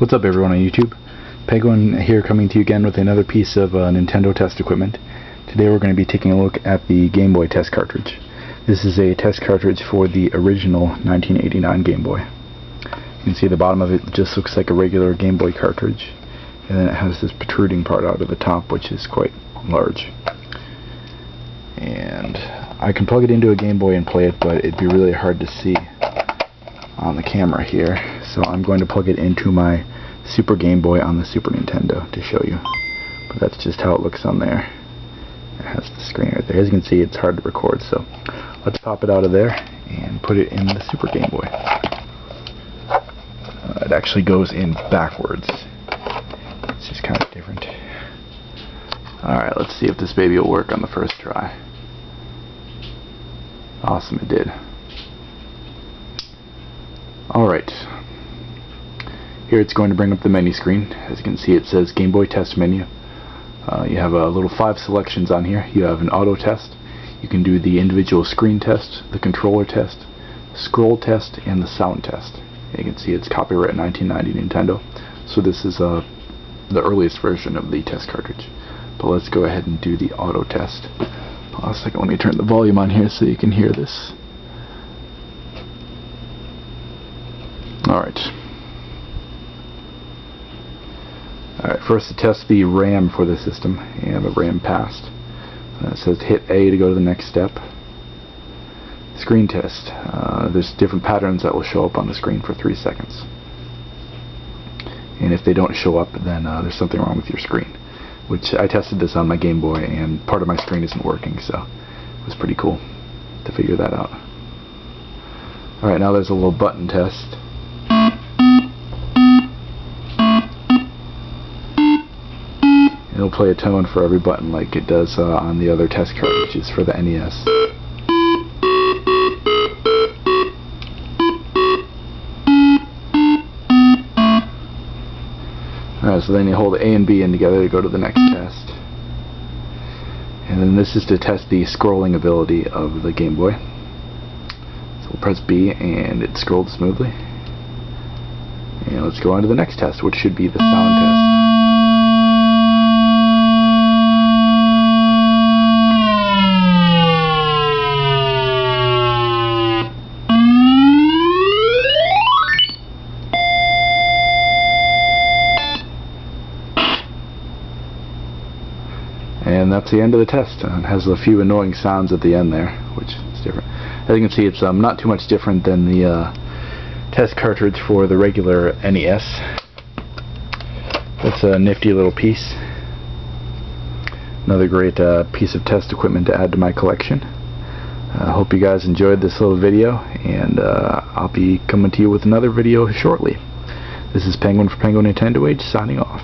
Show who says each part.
Speaker 1: What's up everyone on YouTube? Penguin here coming to you again with another piece of Nintendo test equipment. Today we're going to be taking a look at the Gameboy Test Cartridge. This is a test cartridge for the original 1989 Game Boy. You can see the bottom of it just looks like a regular Game Boy cartridge, and then it has this protruding part out of the top which is quite large. And I can plug it into a Game Boy and play it, but it'd be really hard to see on the camera here, so I'm going to plug it into my Super Game Boy on the Super Nintendo to show you. But that's just how it looks on there. It has the screen right there. As you can see, it's hard to record, so let's pop it out of there and put it in the Super Game Boy. It actually goes in backwards. It's just kind of different. Alright, let's see if this baby will work on the first try. Awesome, it did. Alright, here it's going to bring up the menu screen. As you can see, it says Game Boy Test Menu. You have a little 5 selections on here. You have an auto test. You can do the individual screen test, the controller test, scroll test, and the sound test. You can see it's copyright 1990 Nintendo. So this is the earliest version of the test cartridge. But let's go ahead and do the auto test. Hold on a second, let me turn the volume on here so you can hear this. Alright, first to test the RAM for the system, and the RAM passed. It says hit A to go to the next step. Screen test. There's different patterns that will show up on the screen for 3 seconds. And if they don't show up, then there's something wrong with your screen. Which I tested this on my Game Boy, and part of my screen isn't working, so it was pretty cool to figure that out. Alright, now there's a little button test. It'll play a tone for every button like it does on the other test cartridges for the NES. Alright, so then you hold A and B in together to go to the next test. And then this is to test the scrolling ability of the Game Boy. So we'll press B and it scrolled smoothly. And let's go on to the next test, which should be the sound test. And that's the end of the test. It has a few annoying sounds at the end there, which is different. As you can see, it's not too much different than the test cartridge for the regular NES. That's a nifty little piece. Another great piece of test equipment to add to my collection. I hope you guys enjoyed this little video, and I'll be coming to you with another video shortly. This is Penguin for Penguin Nintendo Age, signing off.